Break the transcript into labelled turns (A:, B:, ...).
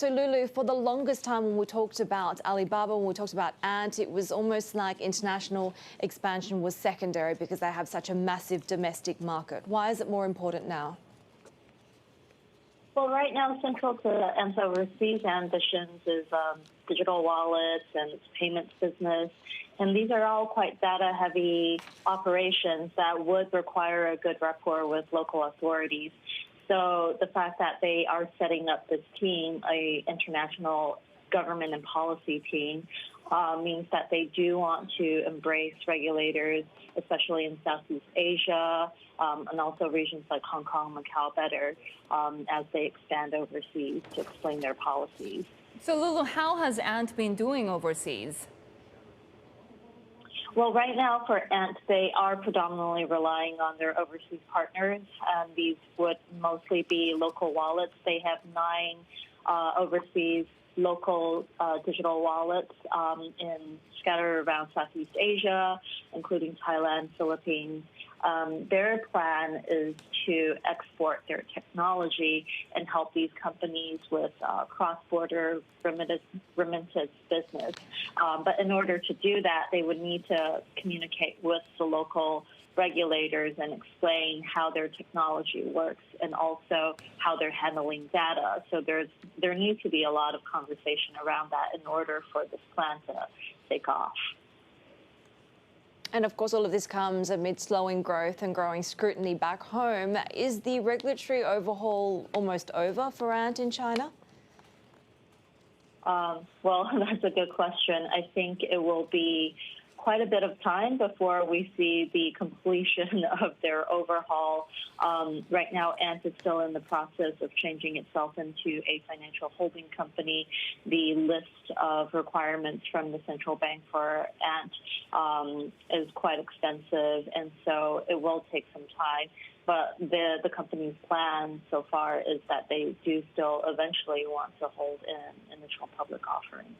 A: So Lulu, for the longest time when we talked about Alibaba, when we talked about Ant, it was almost like international expansion was secondary because they have such a massive domestic market. Why is it more important now?
B: Well, right now, central to Ant's overseas ambitions is digital wallets and its payments business. And these are all quite data-heavy operations that would require a good rapport with local authorities. So the fact that they are setting up this team, an international government and policy team, means that they do want to embrace regulators, especially in Southeast Asia, and also regions like Hong Kong, Macau better, as they expand overseas to explain their policies.
C: So Lulu, how has Ant been doing overseas?
B: Well, right now for Ant, they are predominantly relying on their overseas partners. These would mostly be local wallets. They have 9 overseas local digital wallets scattered around Southeast Asia, including Thailand, Philippines. Their plan is to export their technology and help these companies with cross-border remittance business. But in order to do that, they would need to communicate with the local regulators and explain how their technology works and also how they're handling data. So there needs to be a lot of conversation around that in order for this plan to take off.
A: And of course, all of this comes amid slowing growth and growing scrutiny back home. Is the regulatory overhaul almost over for Ant in China?
B: Well, that's a good question. I think it will be quite a bit of time before we see the completion of their overhaul. Right now, Ant is still in the process of changing itself into a financial holding company. The list of requirements from the central bank for Ant is quite extensive, and so it will take some time. But the company's plan so far is that they do still eventually want to hold an initial public offering.